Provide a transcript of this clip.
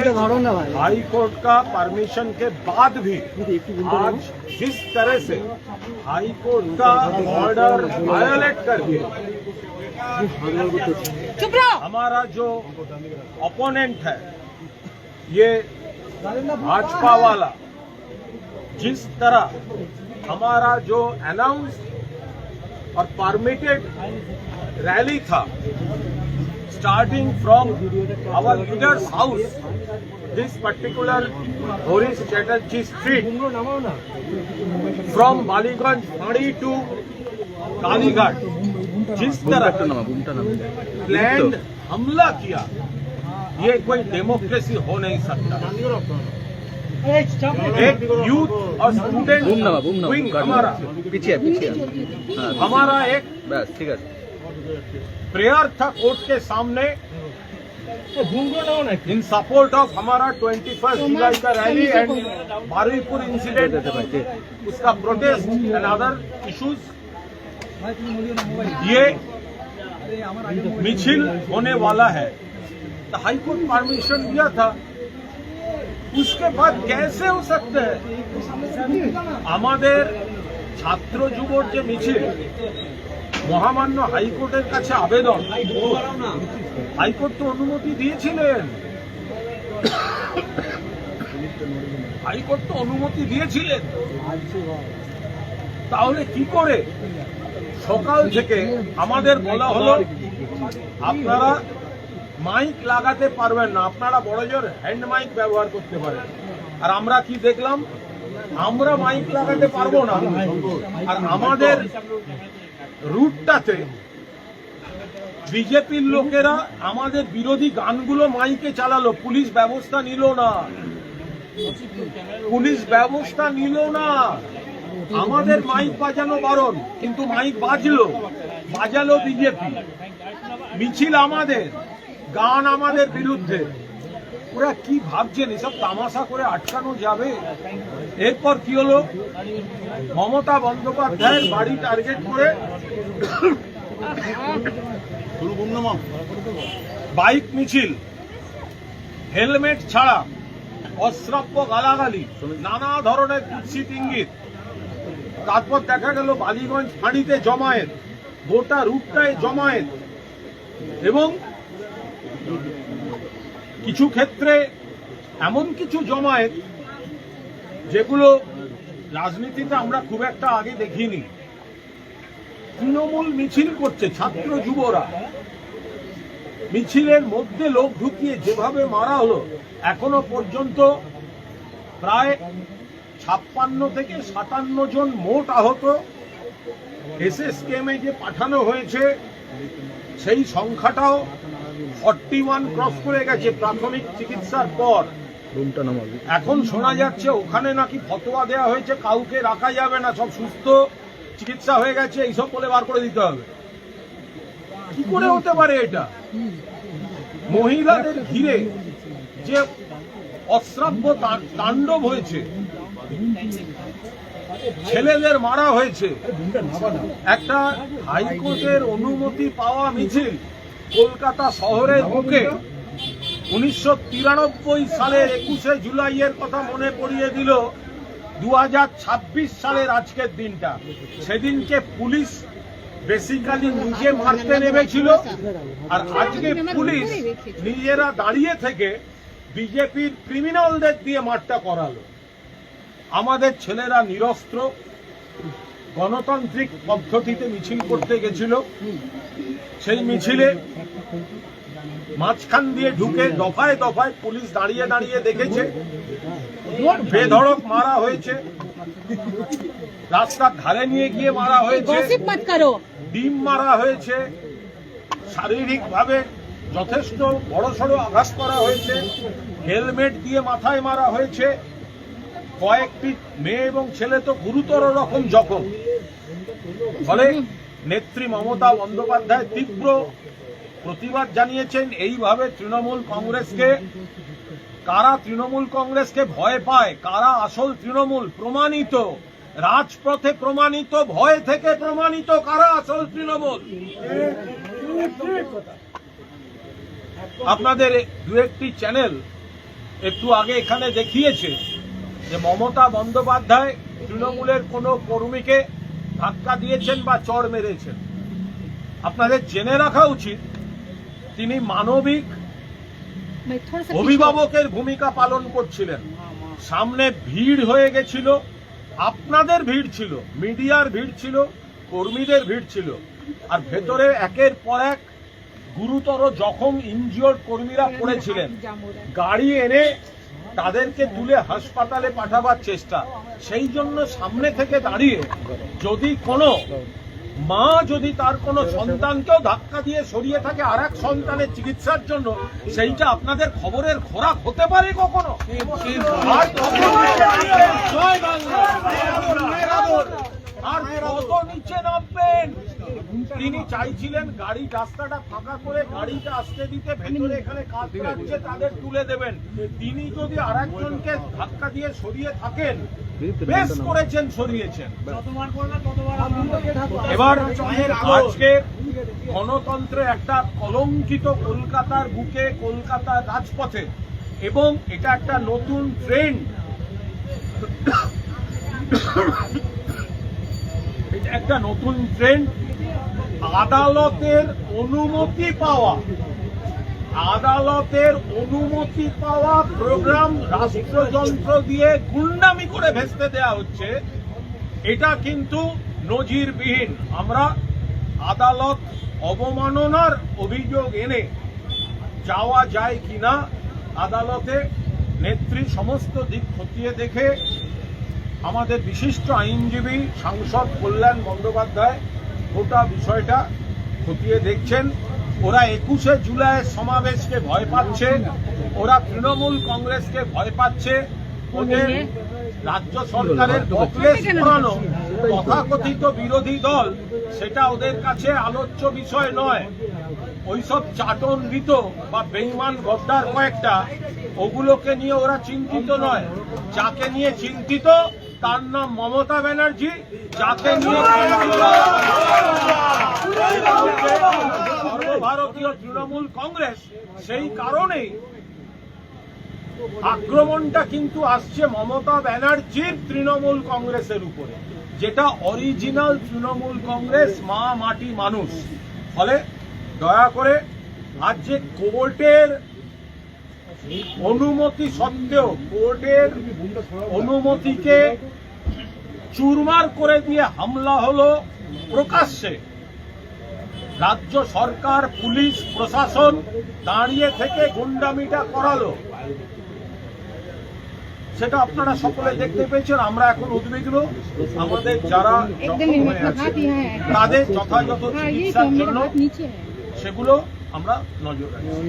High court का permission के बाद भी आज जिस तरह से हाई कोर्ट का ऑर्डर वायोलेट करके हमारा जो ओपोनेंट है ये भाजपा वाला जिस तरह हमारा जो अनाउंस और परमिटेड रैली था starting from our leader's house, this particular Horis Chatterjee Street, from Baliganj Phadi to Kalighat, जिस तरह प्लान्ड हमला किया, ये कोई डेमोक्रेसी हो नहीं सकता। एक यूथ और स्टूडेंट विंग हमारा एक प्रेयर था कोर्ट के सामने इन सपोर्ट ऑफ हमारा 21 जुलाई का रैली एंड बारुईपुर इंसिडेंट, उसका प्रोटेस्ट एंड अदर इश्यूज। ये मिছিল होने वाला है तो हाई कोर्ट परमिशन दिया था, उसके बाद कैसे हो सकते हैं আমাদের ছাত্র যুবর যে মিছিল মহামান্য হাইকোর্টের কাছে আবেদন, হাইকোর্ট তো অনুমতি দিয়েছিলেন, হাইকোর্ট তো অনুমতি দিয়েছিলেন, তাহলে কি করে সকাল থেকে আমাদের বলা হলো আপনারা মাইক লাগাতে পারবেন না, আপনারা বড়জোর হ্যান্ড মাইক ব্যবহার করতে পারেন। আর আমরা কি দেখলাম, আমরা মাইক লাগাতে পারবো না, আর আমাদের রুটটাতে বিজেপির লোকেরা আমাদের বিরোধী গানগুলো মাইকে চালালো, পুলিশ ব্যবস্থা নিল না, পুলিশ ব্যবস্থা নিল না। আমাদের মাইক বাজানো বারণ, কিন্তু মাইক বাজালো বিজেপি। মিছিল আমাদের, গান আমাদের বিরুদ্ধে। ওরা কি ভাবছেন এসব তামাশা করে আটকানো যাবে? এরপর কি হলো, মমতা বন্দ্যোপাধ্যায়ের বাড়ি টার্গেট করে বাইক মিছিল, হেলমেট ছাড়া, অশ্রাব্য গালাগালি, নানা ধরনের কুৎসিত ইঙ্গিত। তারপর দেখা গেল বালিগঞ্জ ফাঁড়িতে জমায়েত, গোটা রুটটায় জমায়েত, এবং কিছু ক্ষেত্রে এমন কিছু জমায়েত যেগুলো রাজনীতিতে আমরা খুব একটা আগে দেখিনি। তৃণমূল মিছিল করছে, ছাত্র যুবরা মিছিলের মধ্যে লোক ঢুকিয়ে যেভাবে মারা হলো, এখনো পর্যন্ত প্রায় 56 থেকে 57 জন মোট আহত। এসএসকেএমে যে পাঠানো হয়েছে সেই সংখ্যাটাও 41 ক্রস করে গেছে প্রাথমিক চিকিৎসার পর। এখন শোনা যাচ্ছে ওখানে নাকি ফতোয়া দেওয়া হয়েছে কাউকে রাখা যাবে না, সব সুস্থ, চিকিৎসা হয়ে গেছে, এইসব বলে বার করে দিতে হবে। কি করে হতে পারে এটা? মহিলাদের ঘিরে যে অশ্রাব্য তাণ্ডব হয়েছে, ছেলেদের মারা হয়েছে, একটা হাইকোর্টের অনুমতি পাওয়া মিছিল কলকাতা শহরের বুকে 1993 সালের 21শে জুলাইয়ের কথা মনে পড়িয়ে দিল 2026 সালের আজকের দিনটা। সেদিনকে পুলিশ বেসিক্যালি নিজে মারতে নেমেছিল, আর আজকে পুলিশ নিজেরা দাঁড়িয়ে থেকে বিজেপির ক্রিমিনালদের দিয়ে মারটা করালো। আমাদের ছেলেরা নিরস্ত্র গণতান্ত্রিক পদ্ধতিতে মিছিল করতে গেছিল, সেই মিছিলে মাঝখান দিয়ে ঢুকে দফায় দফায় পুলিশ দাঁড়িয়ে দাঁড়িয়ে দেখেছে, বেধড়ক মারা হয়েছে, রাস্তার ধারে নিয়ে গিয়ে মারা হয়েছে, ডিম মারা হয়েছে, শারীরিকভাবে যথেষ্ট বড়সড় আঘাত করা হয়েছে, হেলমেট দিয়ে মাথায় মারা হয়েছে, কয়েকটি মেয়ে এবং ছেলে তো গুরুতর রকম জখম। ফলে নেত্রী মমতা বন্দ্যোপাধ্যায় তীব্র প্রতিবাদ জানিয়েছেন। এইভাবে তৃণমূল কংগ্রেসকে, কারা তৃণমূল কংগ্রেসকে ভয় পায়, কারা আসল তৃণমূল প্রমাণিত, রাজপথে প্রমাণিত, ভয় থেকে প্রমাণিত কারা আসল তৃণমূল। আপনাদের দু একটি চ্যানেল একটু আগে এখানে দেখিয়েছে যে মমতা বন্দ্যোপাধ্যায় তৃণমূলের কোনো কর্মীকে ধাক্কা দিয়েছেন বা চড় মেরেছেন। আপনাদের জেনে রাখা উচিত তিনি মানবিক অভিভাবকের ভূমিকা পালন করছিলেন। সামনে ভিড় হয়ে গেছিল, আপনাদের ভিড় ছিল, মিডিয়ার ভিড় ছিল, কর্মীদের ভিড় ছিল, আর ভেতরে একের পর এক গুরুতর জখম ইনজিওর্ড কর্মীরা পড়েছিলেন। গাড়ি এনে তাদেরকে তুলে হাসপাতালে পাঠাবার চেষ্টা। সেই জন্য সামনে থেকে দাঁড়িয়ে যদি কোনো মা যদি তার কোনো সন্তানকেও ধাক্কা দিয়ে সরিয়ে থাকে আর এক সন্তানের চিকিৎসার জন্য, সেইটা আপনাদের খবরের খোরাক হতে পারে কখনো? আর কত নিচে নামবেন? তিনি চাইছিলেন গাড়ি রাস্তাটা ফাঁকা করে গাড়িটা আসতে দিতে, ভেতরে এখানে কাজ করছে তাদের তুলে দেবেন। তিনি যদি আর একজনকে ধাক্কা দিয়ে সরিয়ে থাকেন, বেশ করেছেন, সরিয়েছেন। এবার আজকে গণতন্ত্রে একটা কলঙ্কিত কলকাতার বুকে, কলকাতার রাজপথে, এবং এটা একটা নতুন ট্রেন্ড, এটা একটা নতুন ট্রেন্ড। আদালতের অনুমতি পাওয়া প্রোগ্রাম রাষ্ট্রযন্ত্র দিয়ে গুন্ডামি করে ভেস্তে দেয়া হচ্ছে। এটা কিন্তু নজিরবিহীন। আমরা আদালত অবমাননার অভিযোগ এনে যাওয়া যায় কিনা আদালতে নেত্রী সমস্ত দিক খতিয়ে দেখে আমাদের বিশিষ্ট আইনজীবী সাংসদ কল্যাণ বন্দ্যোপাধ্যায় গোটা বিষয়টা খতিয়ে দেখছেন। ওরা 21শে জুলাইয়ের সমাবেশকে ভয় পাচ্ছে, ওরা তৃণমূল কংগ্রেসকে ভয় পাচ্ছে। ওদের রাজ্য সরকারের বকলেস পুরানো তথাকথিত বিরোধী দল, সেটা ওদের কাছে আলোচ্য বিষয় নয়। ওইসব চাটনবিত বা বেঈমান গদ্দার কয়েকটা, ওগুলোকে নিয়ে ওরা চিন্তিত নয়। যাকে নিয়ে চিন্তিত তার নাম মমতা ব্যানার্জি, যাকে নিয়ে সর্বভারতীয় তৃণমূল কংগ্রেস। সেই কারণেই আক্রমণটা কিন্তু আসছে মমতা ব্যানার্জির তৃণমূল কংগ্রেসের উপরে, যেটা অরিজিনাল তৃণমূল কংগ্রেস, মা মাটি মানুষ। ফলে দয়া করে আজ যে কোর্টের অনুমতি সত্ত্বেও, কোর্টের অনুমতিকে চুরমার করে দিয়ে হামলা হলো প্রকাশ্যে, রাজ্য সরকার, পুলিশ প্রশাসন দাঁড়িয়ে থেকে গুন্ডামিটা করালো, সেটা আপনারা সকলে দেখতে পেয়েছেন। আমরা এখন উদ্বিগ্ন। আমাদের যারা তাদের যথাযথ চিকিৎসার জন্য সেগুলো আমরা নজর রাখছি।